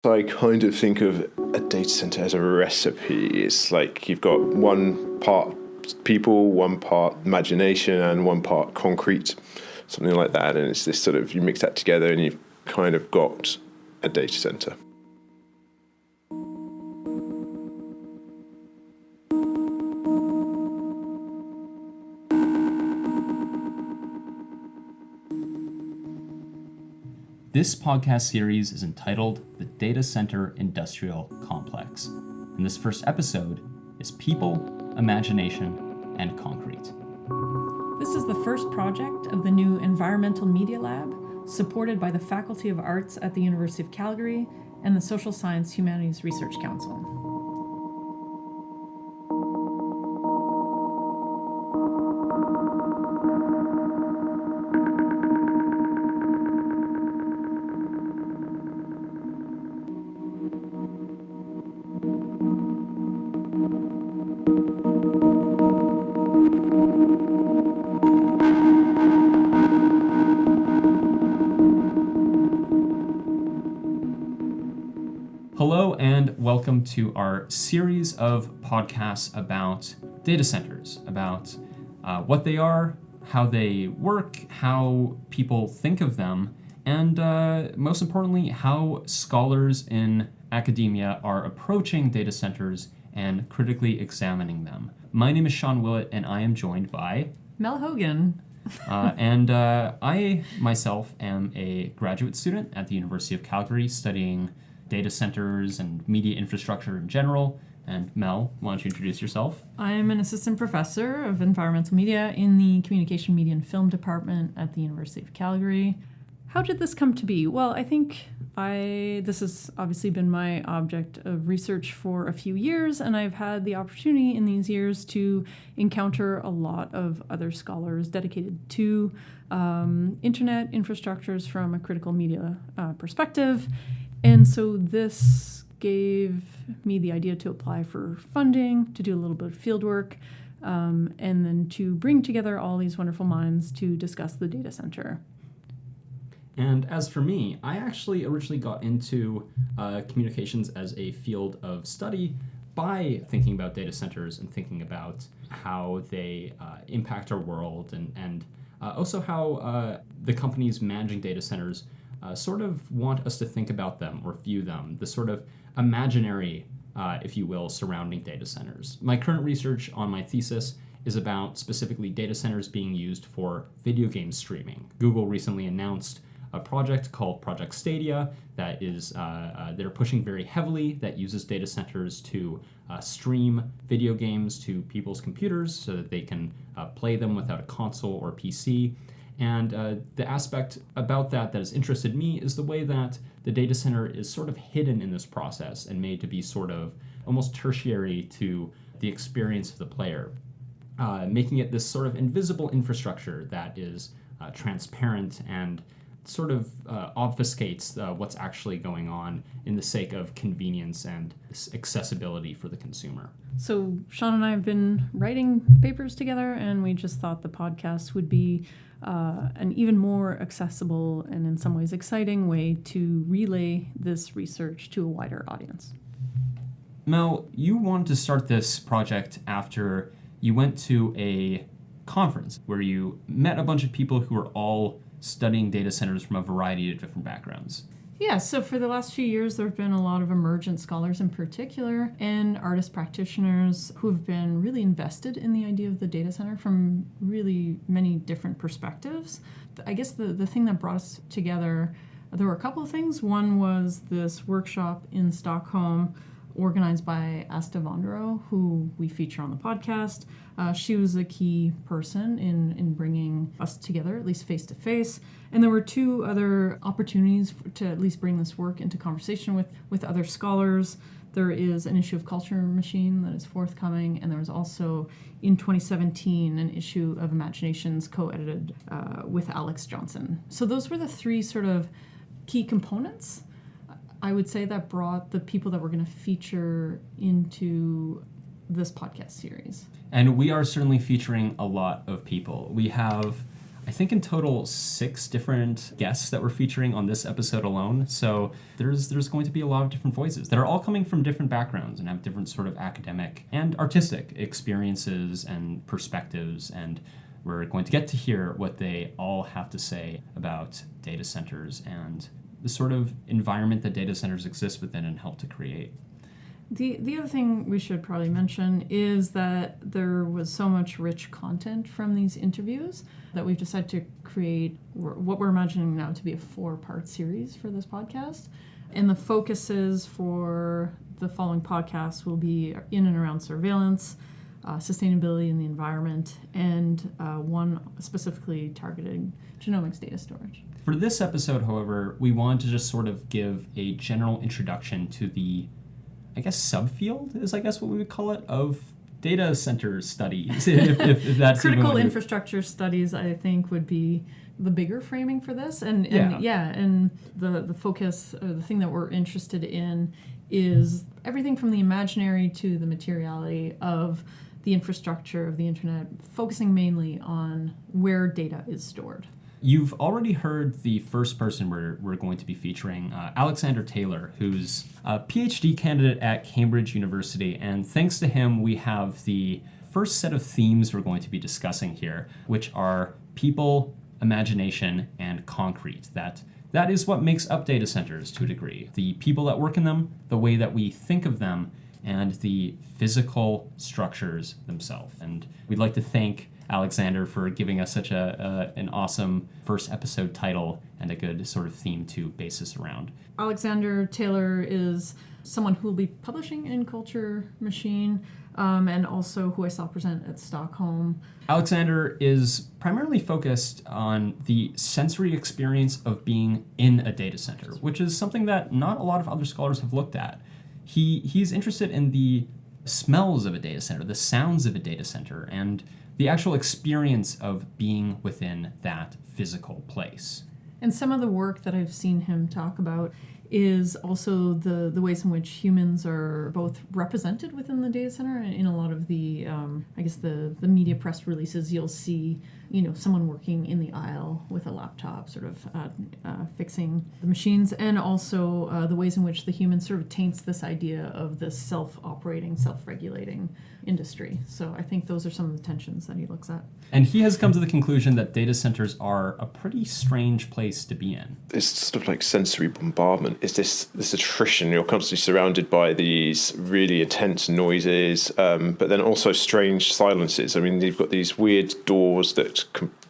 So I kind of think of a data center as a recipe. It's like you've got one part people, one part imagination, and one part concrete, something like that. And it's this sort of, you mix that together and you've kind of got a data center. This podcast series is entitled The Data Center Industrial Complex, and this first episode is People, Imagination, and Concrete. This is the first project of the new Environmental Media Lab, supported by the Faculty of Arts at the University of Calgary and the Social Science Humanities Research Council. Hello and welcome to our series of podcasts about data centers, about what they are, how they work, how people think of them, and most importantly, how scholars in academia are approaching data centers and critically examining them. My name is Sean Willett, and I am joined by Mel Hogan. I myself am a graduate student at the University of Calgary studying data centers and media infrastructure in general. And Mel, why don't you introduce yourself? I'm an assistant professor of environmental media in the Communication, Media, and Film department at the University of Calgary. How did this come to be? Well, I think this has obviously been my object of research for a few years, and I've had the opportunity in these years to encounter a lot of other scholars dedicated to internet infrastructures from a critical media perspective. And so this gave me the idea to apply for funding, to do a little bit of field work, and then to bring together all these wonderful minds to discuss the data center. And as for me, I actually originally got into communications as a field of study by thinking about data centers and thinking about how they impact our world and also how the companies managing data centers sort of want us to think about them or view them, the sort of imaginary, if you will, surrounding data centers. My current research on my thesis is about specifically data centers being used for video game streaming. Google recently announced a project called Project Stadia that is they're pushing very heavily, that uses data centers to stream video games to people's computers so that they can play them without a console or PC. And the aspect about that has interested me is the way that the data center is sort of hidden in this process and made to be sort of almost tertiary to the experience of the player, making it this sort of invisible infrastructure that is transparent and sort of obfuscates what's actually going on in the sake of convenience and accessibility for the consumer. So Sean and I have been writing papers together, and we just thought the podcast would be an even more accessible and in some ways exciting way to relay this research to a wider audience. Mel, you wanted to start this project after you went to a conference where you met a bunch of people who were all studying data centers from a variety of different backgrounds. Yeah, so for the last few years, there have been a lot of emergent scholars in particular and artist practitioners who have been really invested in the idea of the data center from really many different perspectives. I guess the thing that brought us together, there were a couple of things. One was this workshop in Stockholm organized by Asta Vondero, who we feature on the podcast. She was a key person in bringing us together, at least face-to-face. And there were two other opportunities to at least bring this work into conversation with other scholars. There is an issue of Culture Machine that is forthcoming, and there was also, in 2017, an issue of Imaginations co-edited with Alex Johnson. So those were the three sort of key components, I would say, that brought the people that we're going to feature into this podcast series. And we are certainly featuring a lot of people. We have, I think in total 6 different guests that we're featuring on this episode alone. So there's going to be a lot of different voices that are all coming from different backgrounds and have different sort of academic and artistic experiences and perspectives. And we're going to get to hear what they all have to say about data centers and the sort of environment that data centers exist within and help to create. The other thing we should probably mention is that there was so much rich content from these interviews that we've decided to create what we're imagining now to be a 4-part series for this podcast. And the focuses for the following podcasts will be in and around surveillance, sustainability in the environment, and one specifically targeting genomics data storage. For this episode, however, we wanted to just sort of give a general introduction to the subfield is what we would call it, of data center studies, if that's critical infrastructure studies, I think, would be the bigger framing for this. And the focus, the thing that we're interested in is everything from the imaginary to the materiality of the infrastructure of the internet, focusing mainly on where data is stored. You've already heard the first person we're going to be featuring, Alexander Taylor, who's a PhD candidate at Cambridge University. And thanks to him, we have the first set of themes we're going to be discussing here, which are people, imagination, and concrete. That is what makes up data centers to a degree. The people that work in them, the way that we think of them, and the physical structures themselves. And we'd like to thank Alexander for giving us such an awesome first episode title and a good sort of theme to base this around. Alexander Taylor is someone who will be publishing in Culture Machine, and also who I saw present at Stockholm. Alexander is primarily focused on the sensory experience of being in a data center, which is something that not a lot of other scholars have looked at. He's interested in the smells of a data center, the sounds of a data center, and the actual experience of being within that physical place. And some of the work that I've seen him talk about is also the ways in which humans are both represented within the data center. And in a lot of the, the media press releases, you'll see, someone working in the aisle with a laptop, sort of fixing the machines, and also the ways in which the human sort of taints this idea of this self-operating, self-regulating industry. So I think those are some of the tensions that he looks at. And he has come to the conclusion that data centers are a pretty strange place to be in. It's sort of like sensory bombardment. It's this attrition. You're constantly surrounded by these really intense noises, but then also strange silences. I mean, you've got these weird doors that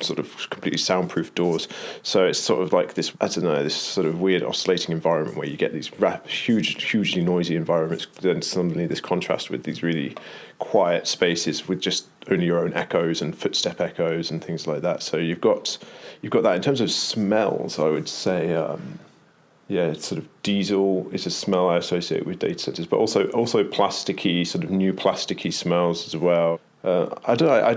sort of completely soundproof doors. So it's sort of like this, this sort of weird oscillating environment where you get these hugely noisy environments. Then suddenly this contrast with these really quiet spaces with just only your own echoes and footstep echoes and things like that. So you've got that. In terms of smells, I would say, it's sort of diesel is a smell I associate with data centers, but also plasticky, sort of new plasticky smells as well. I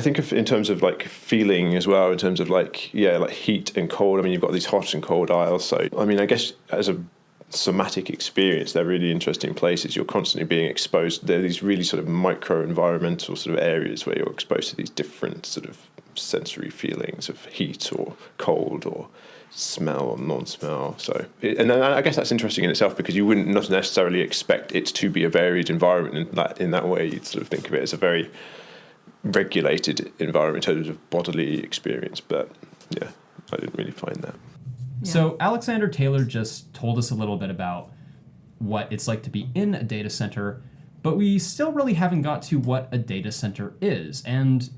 think of in terms of like feeling as well, in terms of like heat and cold. I mean, you've got these hot and cold aisles. So I mean, I guess as a somatic experience, they're really interesting places. You're constantly being exposed. They're these really sort of micro environmental sort of areas where you're exposed to these different sort of sensory feelings of heat or cold or smell or non-smell. So, and I guess that's interesting in itself, because you wouldn't not necessarily expect it to be a varied environment in that way. You'd sort of think of it as a very regulated environment in terms of bodily experience. But yeah, I didn't really find that. Yeah. So Alexander Taylor just told us a little bit about what it's like to be in a data center, but we still really haven't got to what a data center is. And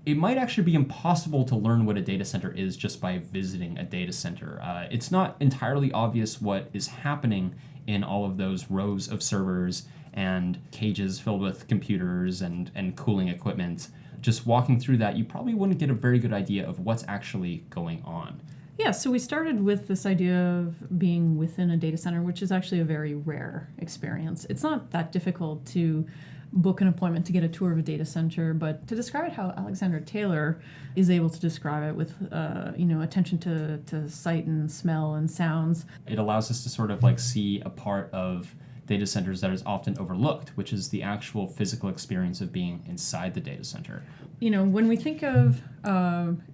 it might actually be impossible to learn what a data center is just by visiting a data center. It's not entirely obvious what is happening in all of those rows of servers and cages filled with computers and cooling equipment. Just walking through that, you probably wouldn't get a very good idea of what's actually going on. Yeah, so we started with this idea of being within a data center, which is actually a very rare experience. It's not that difficult to book an appointment to get a tour of a data center, but to describe it how Alexander Taylor is able to describe it with, attention to sight and smell and sounds. It allows us to sort of like see a part of data centers that is often overlooked, which is the actual physical experience of being inside the data center. When we think of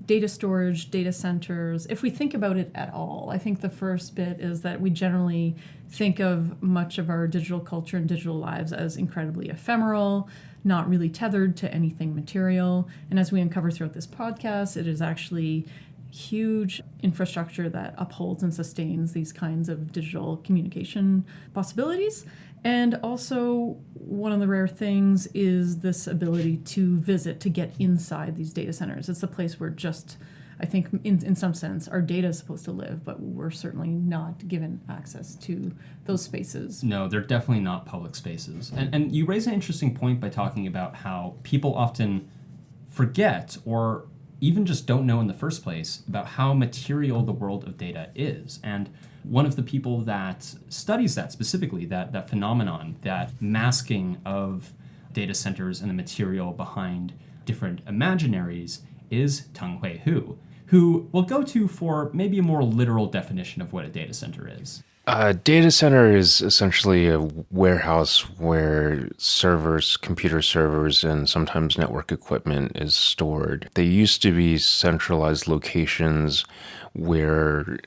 data storage, data centers, if we think about it at all, I think the first bit is that we generally think of much of our digital culture and digital lives as incredibly ephemeral, not really tethered to anything material. And as we uncover throughout this podcast, it is actually huge infrastructure that upholds and sustains these kinds of digital communication possibilities. And also, one of the rare things is this ability to visit, to get inside these data centers. It's a place where I think in some sense, our data is supposed to live, but we're certainly not given access to those spaces. No, they're definitely not public spaces. And you raise an interesting point by talking about how people often forget or even just don't know in the first place about how material the world of data is. And one of the people that studies that specifically, that phenomenon, that masking of data centers and the material behind different imaginaries, is Teng-Hui Hu, who we'll go to for maybe a more literal definition of what a data center is. A data center is essentially a warehouse where servers, computer servers, and sometimes network equipment is stored. They used to be centralized locations where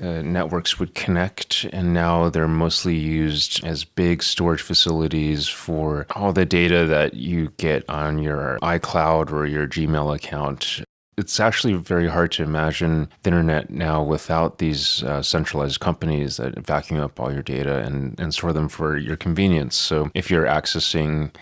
networks would connect, and now they're mostly used as big storage facilities for all the data that you get on your iCloud or your Gmail account. It's actually very hard to imagine the internet now without these centralized companies that vacuum up all your data and store them for your convenience. So if you're accessing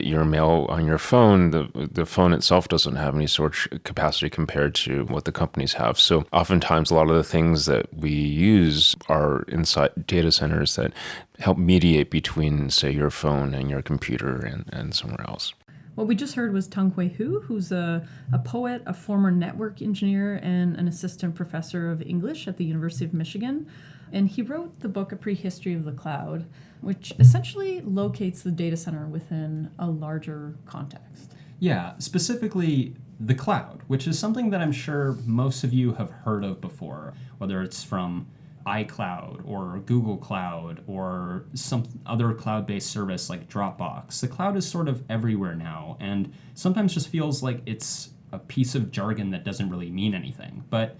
your mail on your phone, the phone itself doesn't have any storage capacity compared to what the companies have. So oftentimes a lot of the things that we use are inside data centers that help mediate between, say, your phone and your computer and somewhere else. What we just heard was Teng-Hui Hu, who's a poet, a former network engineer, and an assistant professor of English at the University of Michigan. And he wrote the book A Prehistory of the Cloud, which essentially locates the data center within a larger context. Yeah, specifically the cloud, which is something that I'm sure most of you have heard of before, whether it's from iCloud or Google Cloud or some other cloud-based service like Dropbox. The cloud is sort of everywhere now, and sometimes just feels like it's a piece of jargon that doesn't really mean anything. But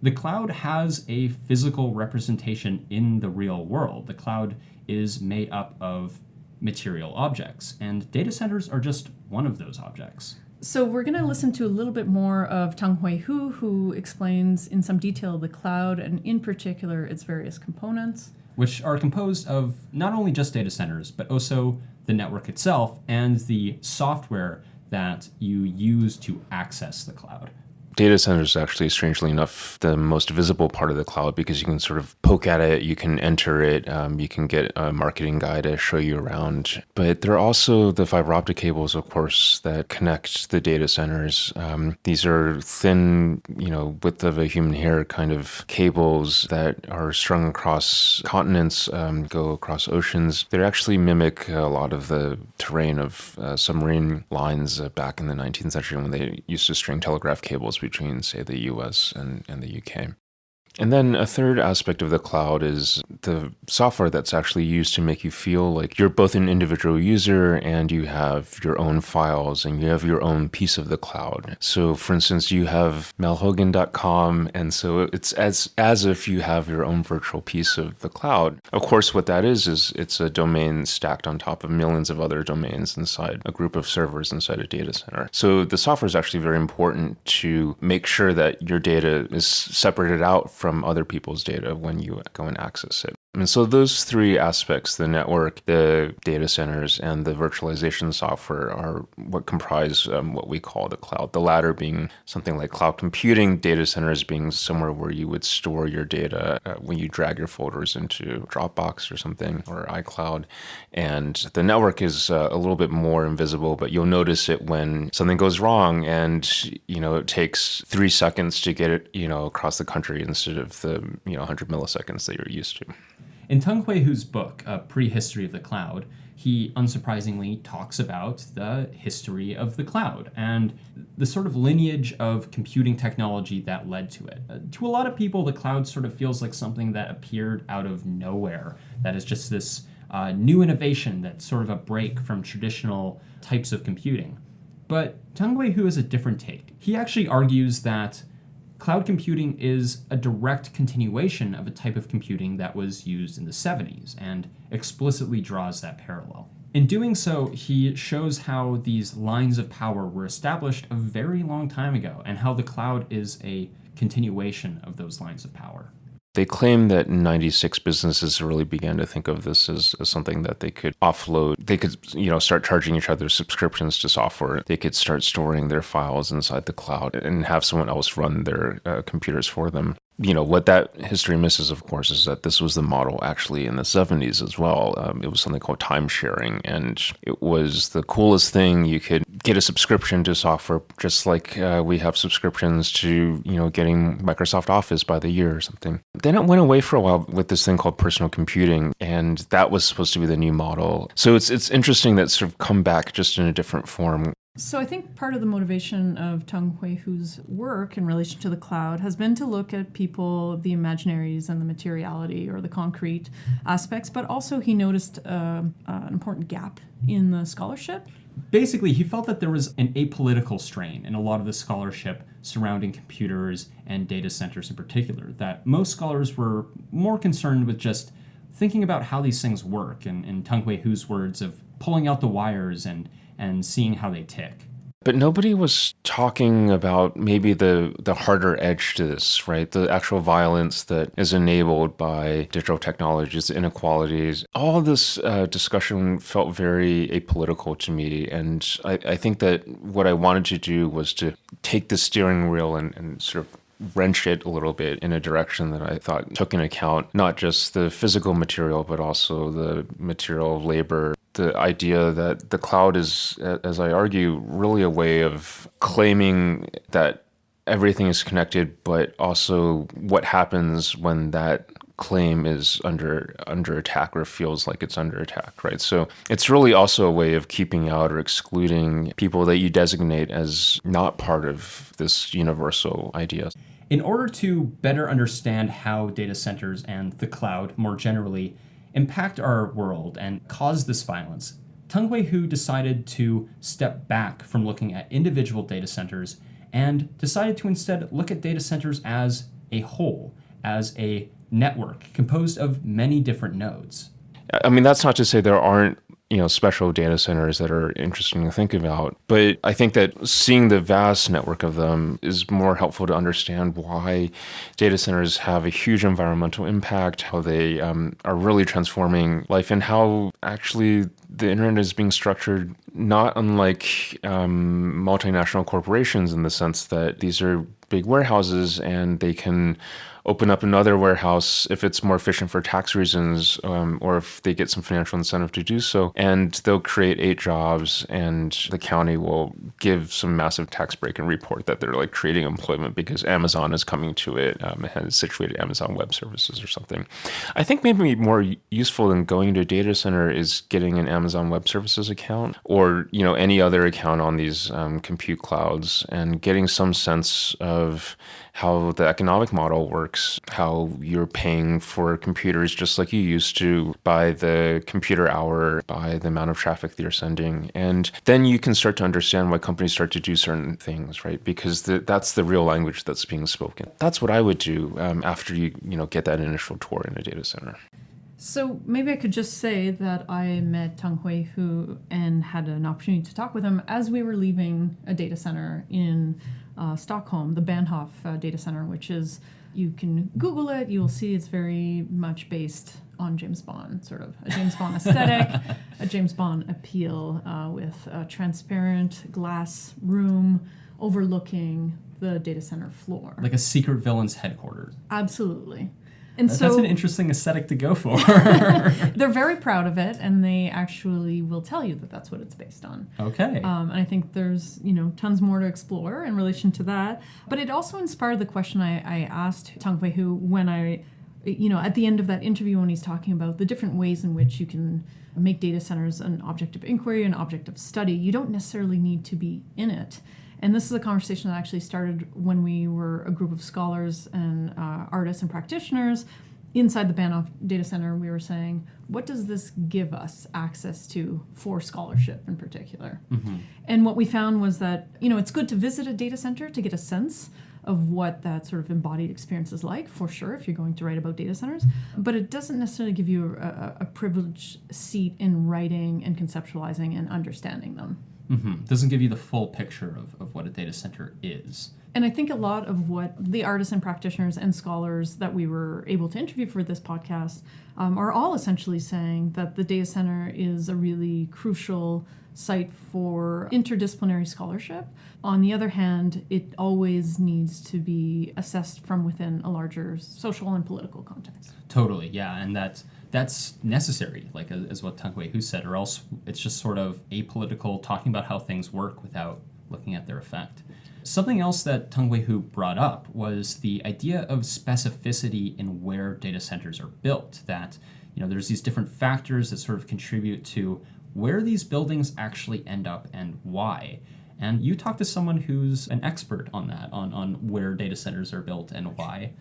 the cloud has a physical representation in the real world. The cloud is made up of material objects, and data centers are just one of those objects. So we're going to listen to a little bit more of Teng-Hui Hu, who explains in some detail the cloud, and in particular its various components. Which are composed of not only just data centers, but also the network itself and the software that you use to access the cloud. Data center is actually, strangely enough, the most visible part of the cloud because you can sort of poke at it, you can enter it, you can get a marketing guy to show you around. But there are also the fiber optic cables, of course, that connect the data centers. These are thin, width of a human hair kind of cables that are strung across continents, go across oceans. They actually mimic a lot of the terrain of submarine lines back in the 19th century when they used to string telegraph cables between, say, the US and the UK. And then a third aspect of the cloud is the software that's actually used to make you feel like you're both an individual user and you have your own files and you have your own piece of the cloud. So, for instance, you have melhogan.com, and so it's as if you have your own virtual piece of the cloud. Of course, what that is it's a domain stacked on top of millions of other domains inside a group of servers inside a data center. So the software is actually very important to make sure that your data is separated out from other people's data when you go and access it. And so those three aspects, the network, the data centers, and the virtualization software are what comprise what we call the cloud. The latter being something like cloud computing, data centers being somewhere where you would store your data when you drag your folders into Dropbox or something, or iCloud. And the network is a little bit more invisible, but you'll notice it when something goes wrong and, it takes 3 seconds to get it, across the country instead of the, 100 milliseconds that you're used to. In Teng-Hui Hu's book, A Prehistory of the Cloud, he unsurprisingly talks about the history of the cloud and the sort of lineage of computing technology that led to it. To a lot of people, the cloud sort of feels like something that appeared out of nowhere, that is just this new innovation that's sort of a break from traditional types of computing. But Tungwei Hu has a different take. He actually argues that cloud computing is a direct continuation of a type of computing that was used in the 70s and explicitly draws that parallel. In doing so, he shows how these lines of power were established a very long time ago and how the cloud is a continuation of those lines of power. They claim that in 96 businesses really began to think of this as something that they could offload. They could, start charging each other subscriptions to software. They could start storing their files inside the cloud and have someone else run their computers for them. What that history misses, of course, is that this was the model actually in the 70s as well. It was something called time sharing, and it was the coolest thing. You could get a subscription to software, just like we have subscriptions to, getting Microsoft Office by the year or something. Then it went away for a while with this thing called personal computing, and that was supposed to be the new model. So it's interesting that it's sort of come back just in a different form. So I think part of the motivation of Tungwei Hu's work in relation to the cloud has been to look at people, the imaginaries and the materiality or the concrete aspects, but also he noticed an important gap in the scholarship. Basically, he felt that there was an apolitical strain in a lot of the scholarship surrounding computers and data centers in particular, that most scholars were more concerned with just thinking about how these things work, and in Tungwei Hu's words, of pulling out the wires and seeing how they tick. But nobody was talking about maybe the harder edge to this, right? The actual violence that is enabled by digital technologies, the inequalities. All this discussion felt very apolitical to me. And I think that what I wanted to do was to take the steering wheel and sort of wrench it a little bit in a direction that I thought took into account not just the physical material, but also the material of labor. The idea that the cloud is, as I argue, really a way of claiming that everything is connected, but also what happens when that claim is under attack or feels like it's under attack, right? So it's really also a way of keeping out or excluding people that you designate as not part of this universal idea. In order to better understand how data centers and the cloud more generally impact our world and cause this violence, Tungwei Hu decided to step back from looking at individual data centers and decided to instead look at data centers as a whole, as a network composed of many different nodes. I mean, that's not to say there aren't special data centers that are interesting to think about. But I think that seeing the vast network of them is more helpful to understand why data centers have a huge environmental impact, how they are really transforming life, and how actually the internet is being structured not unlike multinational corporations in the sense that these are big warehouses and they can open up another warehouse if it's more efficient for tax reasons, or if they get some financial incentive to do so. And they'll create 8 jobs, and the county will give some massive tax break and report that they're like creating employment because Amazon is coming to it. It has situated Amazon Web Services or something. I think maybe more useful than going to a data center is getting an Amazon Web Services account, or any other account on these compute clouds, and getting some sense of how the economic model works, how you're paying for computers just like you used to by the computer hour, by the amount of traffic that you're sending. And then you can start to understand why companies start to do certain things, right? Because that's the real language that's being spoken. That's what I would do after you get that initial tour in a data center. So maybe I could just say that I met Tungwei Hu and had an opportunity to talk with him as we were leaving a data center in Stockholm, the Bahnhof data center, which is, you can Google it, you'll see it's very much based on James Bond, sort of a James Bond aesthetic, a James Bond appeal with a transparent glass room overlooking the data center floor. Like a secret villain's headquarters. Absolutely. And That's an interesting aesthetic to go for. They're very proud of it, and they actually will tell you that that's what it's based on. Okay. And I think there's, tons more to explore in relation to that. But it also inspired the question I asked Tungwei Hu when at the end of that interview when he's talking about the different ways in which you can make data centers an object of inquiry, an object of study. You don't necessarily need to be in it. And this is a conversation that actually started when we were a group of scholars and artists and practitioners inside the Banff Data Center, we were saying, what does this give us access to for scholarship in particular? And what we found was that, it's good to visit a data center to get a sense of what that sort of embodied experience is like, for sure, if you're going to write about data centers. But it doesn't necessarily give you a privileged seat in writing and conceptualizing and understanding them. Doesn't give you the full picture of what a data center is. And I think a lot of what the artists and practitioners and scholars that we were able to interview for this podcast are all essentially saying that the data center is a really crucial site for interdisciplinary scholarship. On the other hand, it always needs to be assessed from within a larger social and political context. Totally, yeah, and that's necessary, like as what Tung Wei Hu said, or else it's just sort of apolitical, talking about how things work without looking at their effect. Something else that Tung Wei Hu brought up was the idea of specificity in where data centers are built, that there's these different factors that sort of contribute to where these buildings actually end up and why. And you talked to someone who's an expert on that, on where data centers are built and why.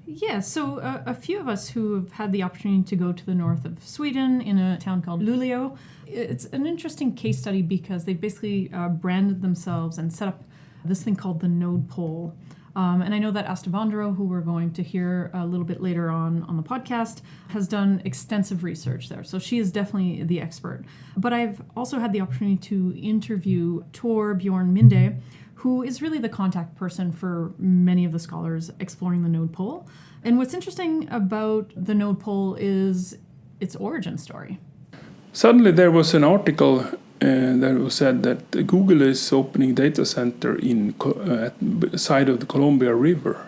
Yeah, so a few of us who have had the opportunity to go to the north of Sweden in a town called Luleå, it's an interesting case study because they basically branded themselves and set up this thing called the Node Pole. And I know that Asta Vondero, who we're going to hear a little bit later on the podcast, has done extensive research there. So she is definitely the expert. But I've also had the opportunity to interview Torbjorn Minde, who is really the contact person for many of the scholars exploring the Node Pole. And what's interesting about the Node Pole is its origin story. Suddenly there was an article that said that Google is opening data center at the side of the Columbia River.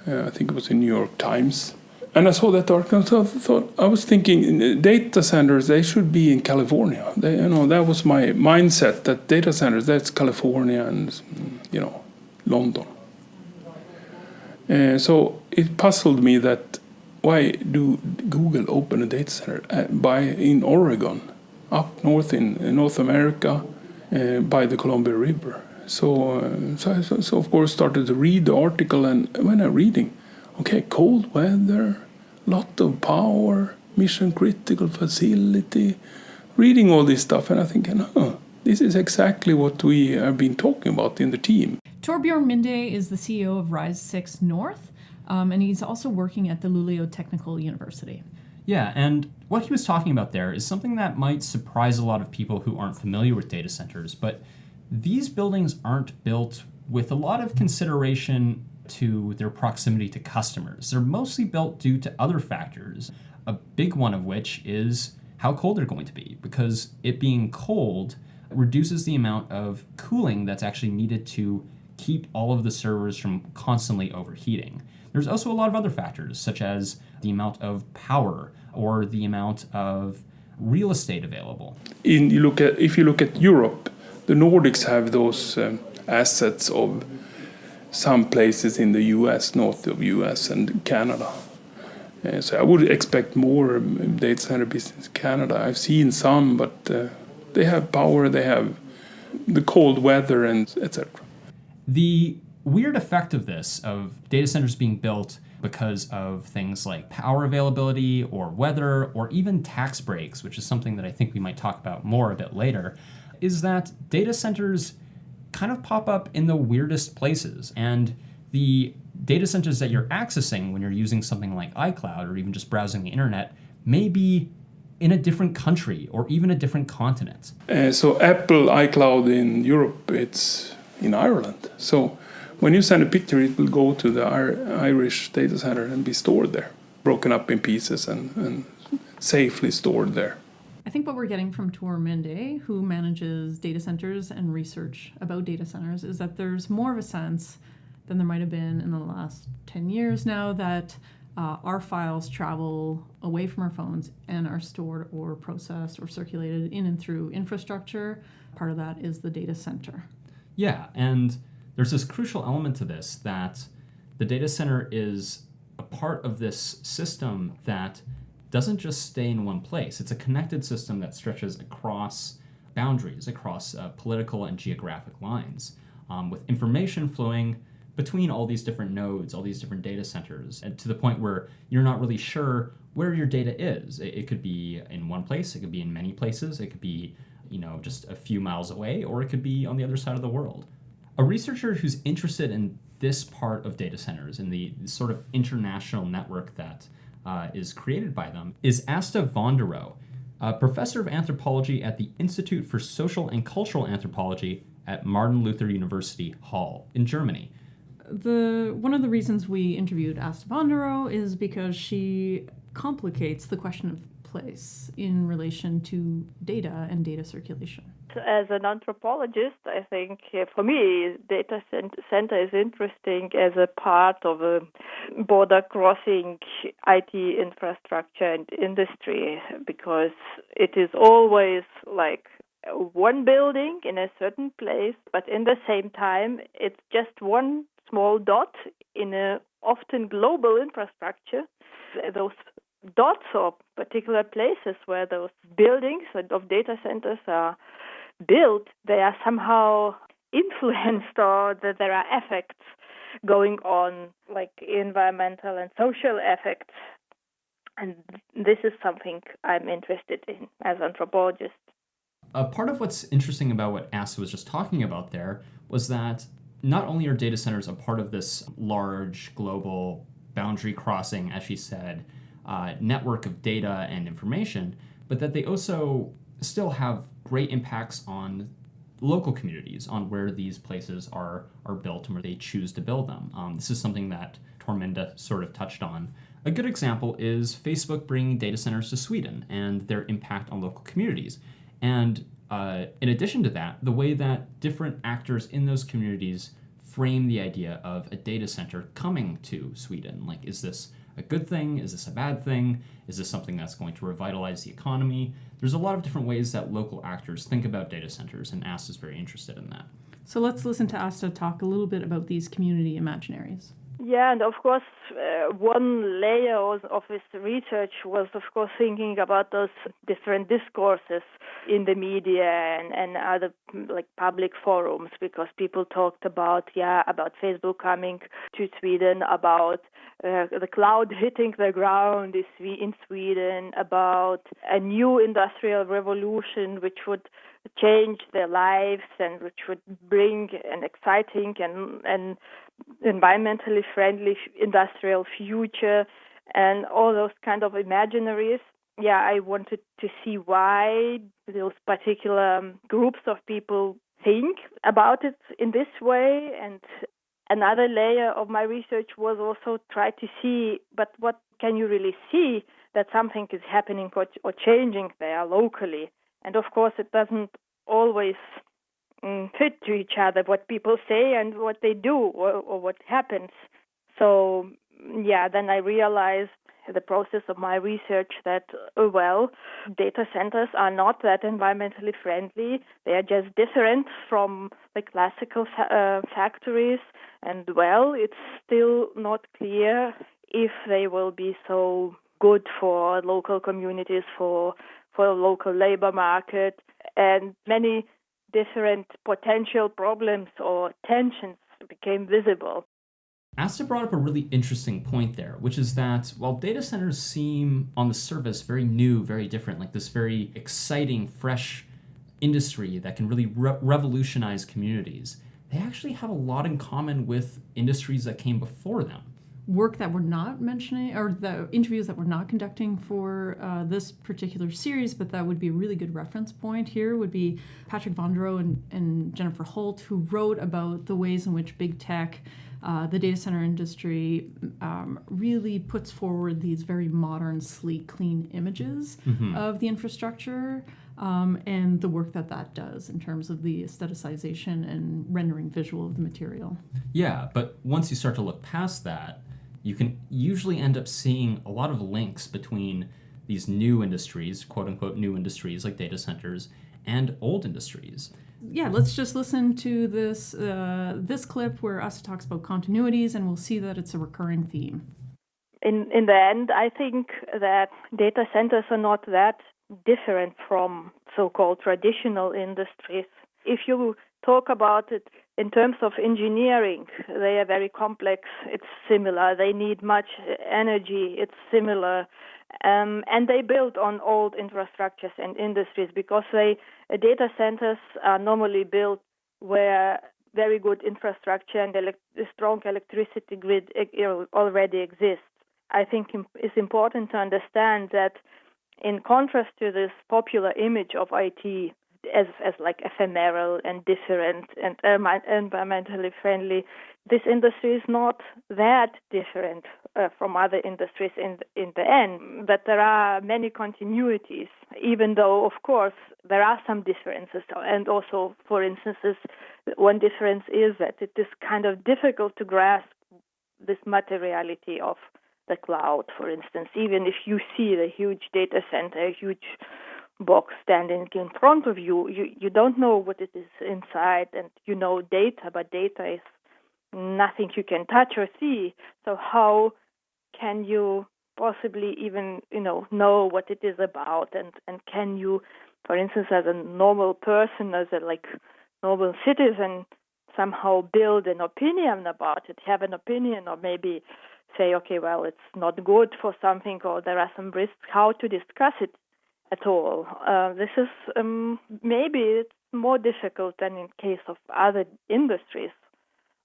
I think it was in New York Times. And I saw that article, so I was thinking data centers, they should be in California. That was my mindset, that data centers, that's California and, London. So it puzzled me that why do Google open a data center in Oregon, up north in North America, by the Columbia River? So of course started to read the article, and when I'm reading, okay, cold weather, lot of power, mission critical facility, reading all this stuff, and I'm thinking, this is exactly what we have been talking about in the team. Torbjorn Minde is the CEO of Rise 6 North, and he's also working at the Luleå Technical University. Yeah, and what he was talking about there is something that might surprise a lot of people who aren't familiar with data centers, but these buildings aren't built with a lot of consideration to their proximity to customers. They're mostly built due to other factors, a big one of which is how cold they're going to be, because it being cold reduces the amount of cooling that's actually needed to keep all of the servers from constantly overheating. There's also a lot of other factors, such as the amount of power or the amount of real estate available. If you look at Europe, the Nordics have those assets of some places in the US, north of US and Canada. So I would expect more data center business in Canada. I've seen some, but they have power, they have the cold weather, and etc. The weird effect of this, of data centers being built because of things like power availability or weather or even tax breaks, which is something that I think we might talk about more a bit later, is that data centers kind of pop up in the weirdest places. And the data centers that you're accessing when you're using something like iCloud or even just browsing the internet may be in a different country or even a different continent. So Apple iCloud in Europe, it's in Ireland. So when you send a picture, it will go to the Irish data center and be stored there, broken up in pieces and safely stored there. I think what we're getting from Tor Mende, who manages data centers and research about data centers, is that there's more of a sense than there might have been in the last 10 years now that our files travel away from our phones and are stored or processed or circulated in and through infrastructure. Part of that is the data center. Yeah, and there's this crucial element to this, that the data center is a part of this system that doesn't just stay in one place. It's a connected system that stretches across boundaries, across political and geographic lines, with information flowing between all these different nodes, all these different data centers, and to the point where you're not really sure where your data is. It could be in one place, it could be in many places, it could be, just a few miles away, or it could be on the other side of the world. A researcher who's interested in this part of data centers and the sort of international network that is created by them is Asta von der Rohe, a professor of anthropology at the Institute for Social and Cultural Anthropology at Martin Luther University Halle in Germany. One of the reasons we interviewed Asta von der Rohe is because she complicates the question of place in relation to data and data circulation. As an anthropologist, I think for me, data center is interesting as a part of a border-crossing IT infrastructure and industry, because it is always like one building in a certain place, but in the same time, it's just one small dot in a often global infrastructure. Those dots or particular places where those buildings of data centers are built, they are somehow influenced, or that there are effects going on, like environmental and social effects. And this is something I'm interested in as an anthropologist. Part of what's interesting about what Asta was just talking about there was that not only are data centers a part of this large global boundary crossing, as she said, network of data and information, but that they also still have great impacts on local communities, on where these places are built and where they choose to build them. This is something that Torminda sort of touched on. A good example is Facebook bringing data centers to Sweden and their impact on local communities. And in addition to that, the way that different actors in those communities frame the idea of a data center coming to Sweden. Like, is this a good thing? Is this a bad thing? Is this something that's going to revitalize the economy? There's a lot of different ways that local actors think about data centers, and Asta is very interested in that. So let's listen to Asta talk a little bit about these community imaginaries. Yeah, and of course, one layer of this research was, of course, thinking about those different discourses in the media and other like public forums, because people talked about Facebook coming to Sweden, about the cloud hitting the ground in Sweden, about a new industrial revolution which would change their lives and which would bring an exciting and environmentally friendly industrial future, and all those kind of imaginaries. Yeah, I wanted to see why those particular groups of people think about it in this way. And another layer of my research was also try to see, but what can you really see that something is happening or changing there locally? And of course, it doesn't always fit to each other, what people say and what they do or what happens. So, then I realized the process of my research that, data centers are not that environmentally friendly. They are just different from the classical factories. And, it's still not clear if they will be so good for local communities, for the local labor market, and many different potential problems or tensions became visible. Asta brought up a really interesting point there, which is that while data centers seem on the surface very new, very different, like this very exciting, fresh industry that can really revolutionize communities, they actually have a lot in common with industries that came before them. Work that we're not mentioning, or the interviews that we're not conducting for this particular series, but that would be a really good reference point here, would be Patrick von der Rohe and Jennifer Holt, who wrote about the ways in which big tech, the data center industry, really puts forward these very modern, sleek, clean images of the infrastructure, and the work that does in terms of the aestheticization and rendering visual of the material. Yeah, but once you start to look past that, you can usually end up seeing a lot of links between these new industries, quote unquote new industries like data centers, and old industries. Yeah, let's just listen to this clip where Asta talks about continuities, and we'll see that it's a recurring theme. In the end, I think that data centers are not that different from so-called traditional industries. If you talk about it in terms of engineering, they are very complex. It's similar. They need much energy. It's similar. And they build on old infrastructures and industries because data centers are normally built where very good infrastructure and a strong electricity grid already exists. I think it's important to understand that in contrast to this popular image of IT as like ephemeral and different and environmentally friendly, this industry is not that different from other industries in the end. But there are many continuities, even though, of course, there are some differences. And also, for instance, one difference is that it is kind of difficult to grasp this materiality of the cloud, for instance. Even if you see the huge data center, a huge box standing in front of you, you don't know what it is inside, and you know data, but data is nothing you can touch or see. So how can you possibly even know what it is about, and can you, for instance, as a normal person, as a normal citizen, somehow build an opinion about it, have an opinion, or maybe say, okay, well, it's not good for something, or there are some risks, how to discuss it at all. This is maybe it's more difficult than in case of other industries,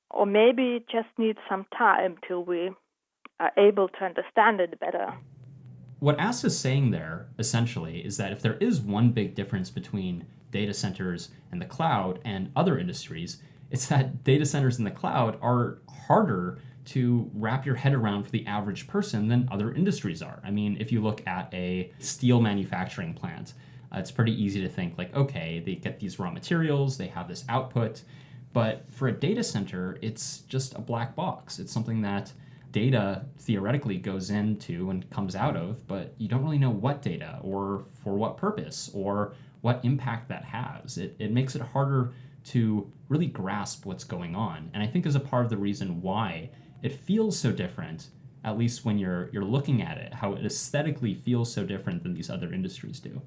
or maybe it just needs some time till we are able to understand it better. What Ass is saying there, essentially, is that if there is one big difference between data centers and the cloud and other industries, it's that data centers in the cloud are harder to wrap your head around for the average person than other industries are. I mean, if you look at a steel manufacturing plant, it's pretty easy to think like, okay, they get these raw materials, they have this output, but for a data center, it's just a black box. It's something that data theoretically goes into and comes out of, but you don't really know what data or for what purpose or what impact that has. It makes it harder to really grasp what's going on. And I think is a part of the reason why it feels so different, at least when you're looking at it, how it aesthetically feels so different than these other industries do.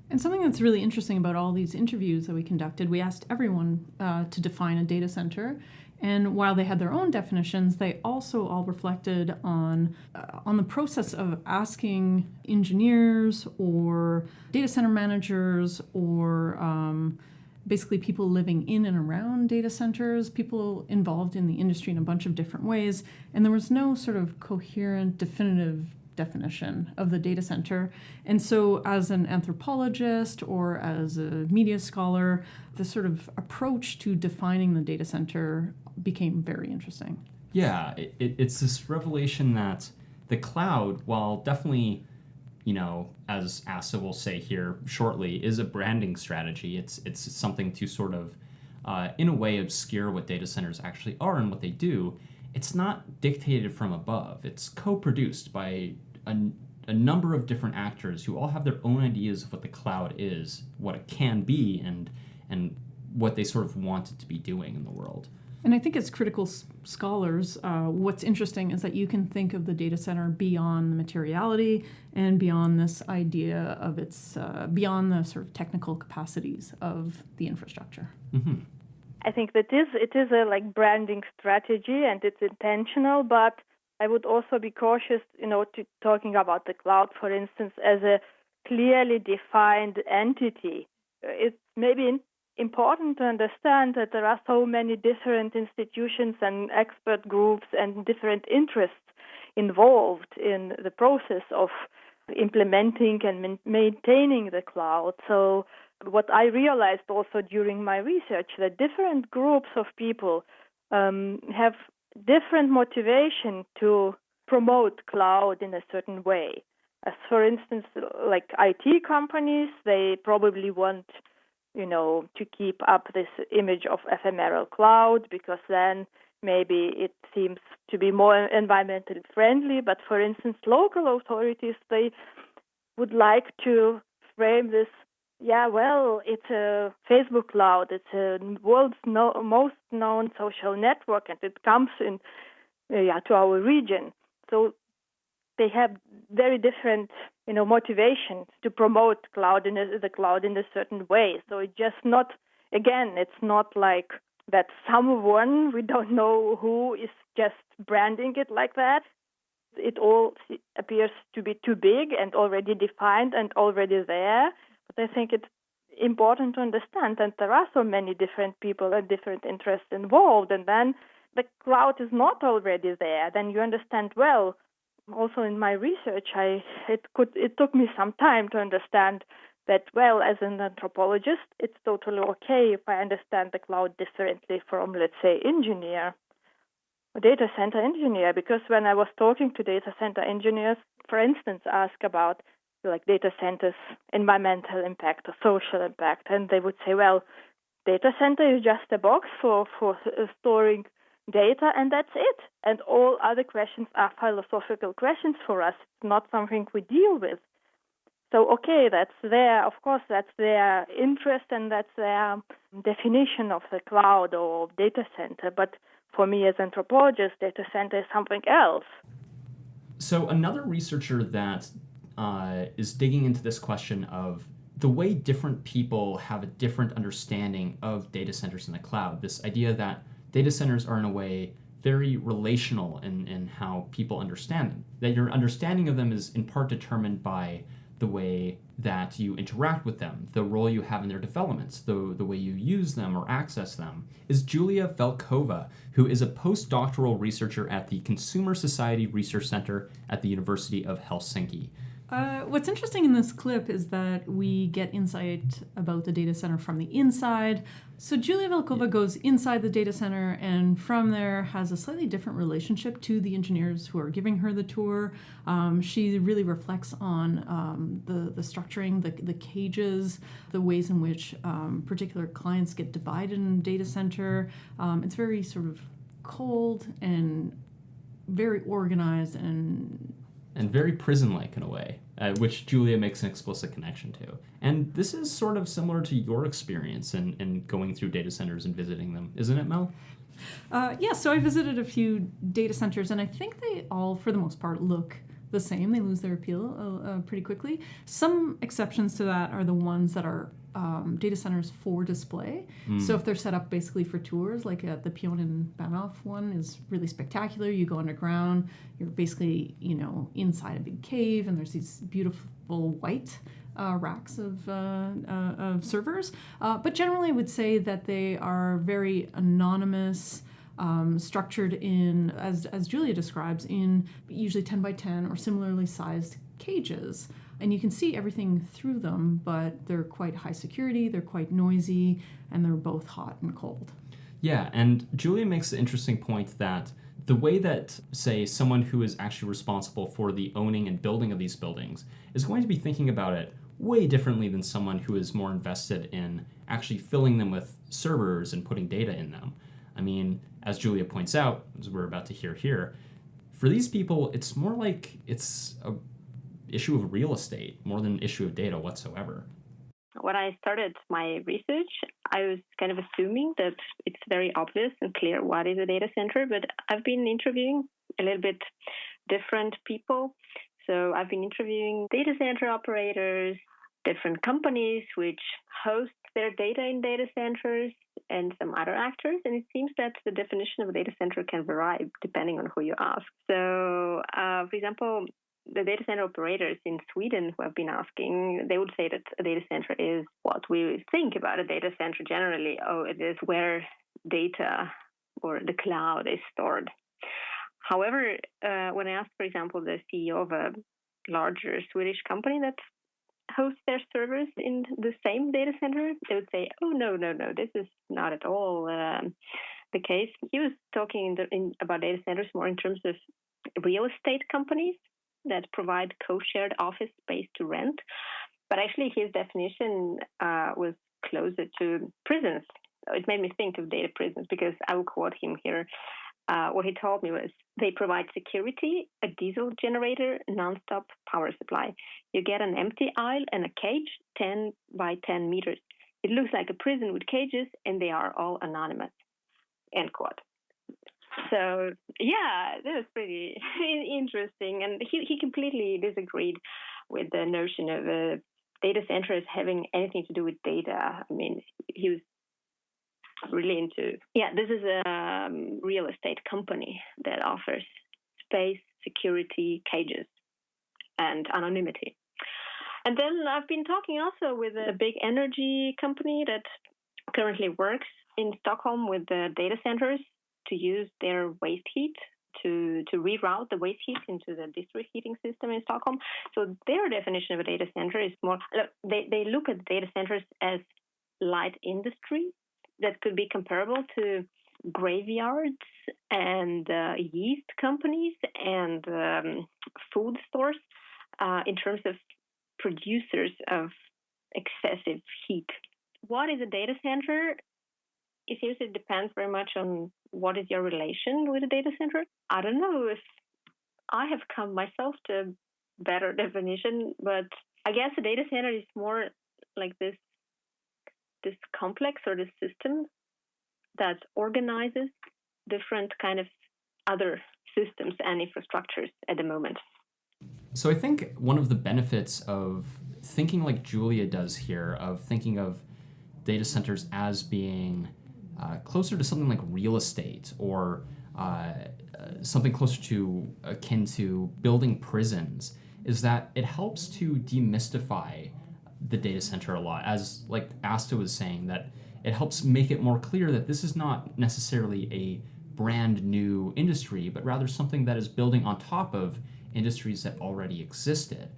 And something that's really interesting about all these interviews that we conducted, we asked everyone to define a data center. And while they had their own definitions, they also all reflected on the process of asking engineers or data center managers or basically people living in and around data centers, people involved in the industry in a bunch of different ways. And there was no sort of coherent, definitive definition of the data center. And so as an anthropologist or as a media scholar, the sort of approach to defining the data center became very interesting. Yeah, it's this revelation that the cloud, while definitely, as Asa will say here shortly, is a branding strategy. It's something to sort of, in a way, obscure what data centers actually are and what they do. It's not dictated from above. It's co-produced by a number of different actors who all have their own ideas of what the cloud is, what it can be, and what they sort of want it to be doing in the world. And I think as critical scholars, what's interesting is that you can think of the data center beyond the materiality and beyond this idea of its, beyond the sort of technical capacities of the infrastructure. Mm-hmm. I think that it is a branding strategy and it's intentional, but I would also be cautious, to talking about the cloud, for instance, as a clearly defined entity. It's maybe important to understand that there are so many different institutions and expert groups and different interests involved in the process of implementing and maintaining the cloud. So what I realized also during my research, that different groups of people have different motivation to promote cloud in a certain way. As for instance, like IT companies, they probably want to keep up this image of ephemeral cloud because then maybe it seems to be more environmentally friendly. But for instance, local authorities, they would like to frame this, it's a Facebook cloud, it's a world's most known social network, and it comes in to our region. So they have very different motivations to promote the cloud in a certain way. So it's just not again, it's not like that someone, we don't know who, is just branding it like that. It all appears to be too big and already defined and already there. But I think it's important to understand that there are so many different people and different interests involved. And then the cloud is not already there. Then you understand, well, also in my research, it took me some time to understand that, well, as an anthropologist, it's totally okay if I understand the cloud differently from, let's say, engineer. Data center engineer, because when I was talking to data center engineers, for instance, ask about like data centers' environmental impact or social impact, and they would say, well, data center is just a box for storing data, and that's it. And all other questions are philosophical questions for us. It's not something we deal with. So, okay, of course, that's their interest and that's their definition of the cloud or data center. But for me as anthropologist, data center is something else. So another researcher that is digging into this question of the way different people have a different understanding of data centers in the cloud, this idea that data centers are in a way very relational in how people understand them, that your understanding of them is in part determined by the way that you interact with them, the role you have in their developments, the way you use them or access them, is Julia Velkova, who is a postdoctoral researcher at the Consumer Society Research Center at the University of Helsinki. What's interesting in this clip is that we get insight about the data center from the inside. So Julia Velkova goes inside the data center and from there has a slightly different relationship to the engineers who are giving her the tour. She really reflects on the structuring, the cages, the ways in which particular clients get divided in a data center. It's very sort of cold and very organized and very prison-like in a way, which Julia makes an explicit connection to. And this is sort of similar to your experience in going through data centers and visiting them, isn't it, Mel? Yeah, so I visited a few data centers, and I think they all, for the most part, look the same. They lose their appeal pretty quickly. Some exceptions to that are the ones that are data centers for display. So if they're set up basically for tours, like the Pion and Banov one is really spectacular. You go underground, you're basically, inside a big cave, and there's these beautiful white racks of servers. But generally I would say that they are very anonymous, structured in, as Julia describes, in usually 10 by 10 or similarly sized cages. And you can see everything through them, but they're quite high security, they're quite noisy, and they're both hot and cold. Yeah, and Julia makes the interesting point that the way that, say, someone who is actually responsible for the owning and building of these buildings is going to be thinking about it way differently than someone who is more invested in actually filling them with servers and putting data in them. I mean, as Julia points out, as we're about to hear here, for these people, it's more like it's a issue of real estate more than an issue of data whatsoever. When I started my research, I was kind of assuming that it's very obvious and clear what is a data center, but I've been interviewing a little bit different people. So I've been interviewing data center operators, different companies which host their data in data centers, and some other actors. And it seems that the definition of a data center can vary depending on who you ask. So, for example, the data center operators in Sweden who have been asking, they would say that a data center is what we think about a data center generally. Oh, it is where data or the cloud is stored. However, when I asked, for example, the CEO of a larger Swedish company that hosts their servers in the same data center, they would say, oh, no, this is not at all the case. He was talking about data centers more in terms of real estate companies that provide co-shared office space to rent. But actually his definition was closer to prisons. It made me think of data prisons because I will quote him here. What he told me was, they provide security, a diesel generator, non-stop power supply. You get an empty aisle and a cage, 10 by 10 meters. It looks like a prison with cages, and they are all anonymous, end quote. So, yeah, that was pretty interesting. And he completely disagreed with the notion of data centers having anything to do with data. I mean, he was really into, this is a real estate company that offers space, security, cages, and anonymity. And then I've been talking also with a big energy company that currently works in Stockholm with the data centers to use their waste heat to reroute the waste heat into the district heating system in Stockholm. So their definition of a data center is more, they look at data centers as light industry that could be comparable to graveyards and yeast companies and food stores in terms of producers of excessive heat. What is a data center? It seriously depends very much on what is your relation with a data center. I don't know if I have come myself to a better definition, but I guess a data center is more like this complex or this system that organizes different kind of other systems and infrastructures at the moment. So I think one of the benefits of thinking like Julia does here, of thinking of data centers as being closer to something like real estate or something closer to akin to building prisons, is that it helps to demystify the data center a lot. As like Asta was saying, that it helps make it more clear that this is not necessarily a brand new industry, but rather something that is building on top of industries that already existed.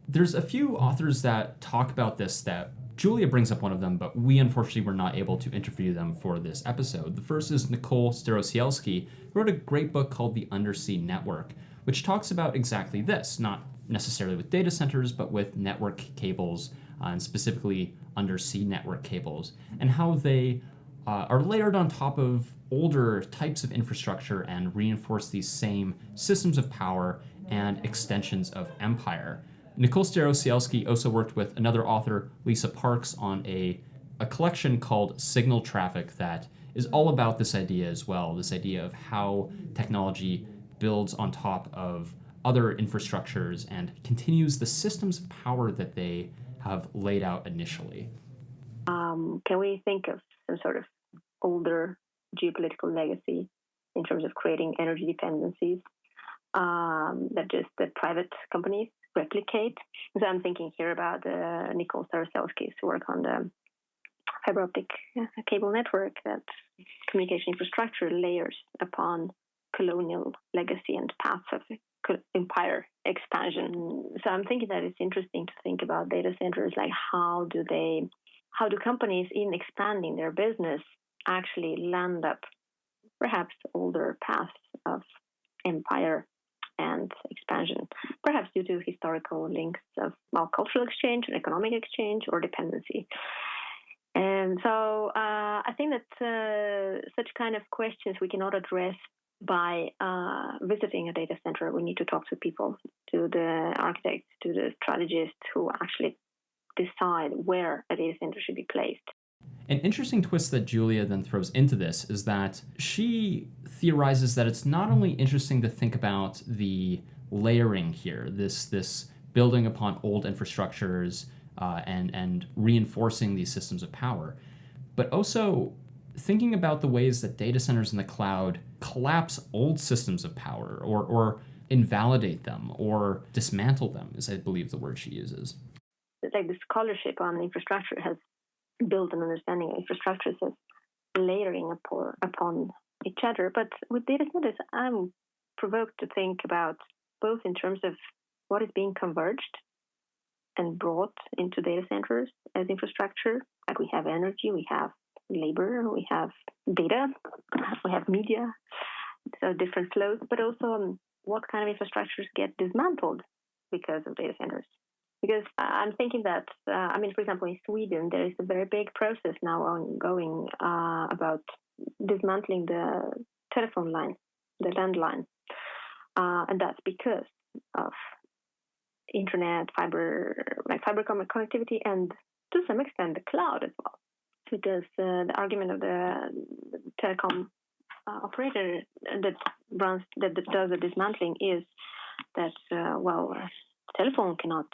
There's a few authors that talk about this that Julia brings up one of them, but we unfortunately were not able to interview them for this episode. The first is Nicole Starosielski, who wrote a great book called The Undersea Network, which talks about exactly this, not necessarily with data centers, but with network cables, and specifically undersea network cables, and how they are layered on top of older types of infrastructure and reinforce these same systems of power and extensions of empire. Nicole Starosielski also worked with another author, Lisa Parks, on a collection called Signal Traffic that is all about this idea as well, this idea of how technology builds on top of other infrastructures and continues the systems of power that they have laid out initially. Can we think of some sort of older geopolitical legacy in terms of creating energy dependencies that private companies replicate? So I'm thinking here about Nicole Starosielski's work on the fiber optic cable network, that communication infrastructure layers upon colonial legacy and paths of empire expansion. So I'm thinking that it's interesting to think about data centers, like how do companies in expanding their business actually land up perhaps older paths of empire and expansion, perhaps due to historical links of cultural exchange or economic exchange or dependency. And so I think that such kind of questions we cannot address by visiting a data center. We need to talk to people, to the architects, to the strategists who actually decide where a data center should be placed. An interesting twist that Julia then throws into this is that she theorizes that it's not only interesting to think about the layering here, this building upon old infrastructures and reinforcing these systems of power, but also thinking about the ways that data centers in the cloud collapse old systems of power or invalidate them or dismantle them, is I believe the word she uses. It's like the scholarship on infrastructure has built an understanding of infrastructures as layering upon each other. But with data centers, I'm provoked to think about both in terms of what is being converged and brought into data centers as infrastructure. Like we have energy, we have labor, we have data, we have media, so different flows, but also what kind of infrastructures get dismantled because of data centers. Because I'm thinking that, for example, in Sweden, there is a very big process now ongoing about dismantling the telephone line, the landline. And that's because of internet, fiber connectivity, and to some extent the cloud as well. Because the argument of the telecom operator that does the dismantling is that, telephone cannot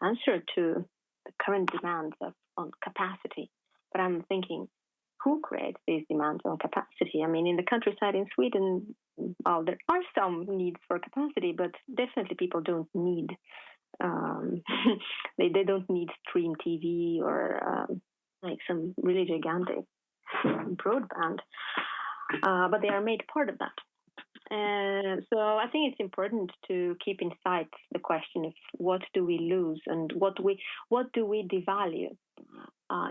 answer to the current demands on capacity. But I'm thinking, who creates these demands on capacity. I mean, in the countryside in Sweden, well, there are some needs for capacity, but definitely people don't need they don't need stream TV or like some really gigantic broadband, but they are made part of that. And so I think it's important to keep in sight the question of what do we lose and what do we devalue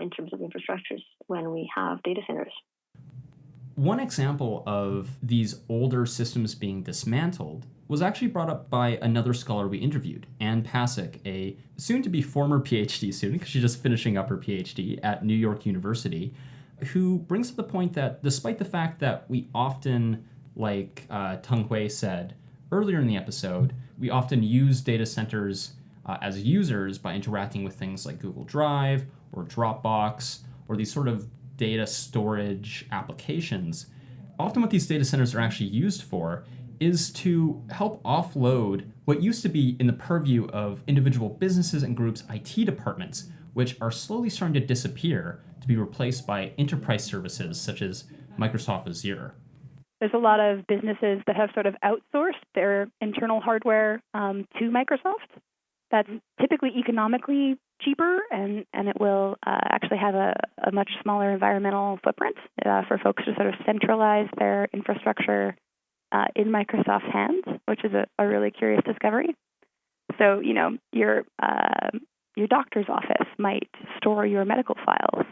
in terms of infrastructures when we have data centers. One example of these older systems being dismantled was actually brought up by another scholar we interviewed, Ann Pasek, a soon-to-be former PhD student, because she's just finishing up her PhD at New York University, who brings up the point that despite the fact that we often, like Tung Hui said earlier in the episode, we often use data centers as users by interacting with things like Google Drive or Dropbox or these sort of data storage applications. Often what these data centers are actually used for is to help offload what used to be in the purview of individual businesses and groups' IT departments, which are slowly starting to disappear to be replaced by enterprise services such as Microsoft Azure. There's a lot of businesses that have sort of outsourced their internal hardware to Microsoft. That's typically economically cheaper, and it will actually have a much smaller environmental footprint for folks to sort of centralize their infrastructure in Microsoft's hands, which is a really curious discovery. So, your doctor's office might store your medical files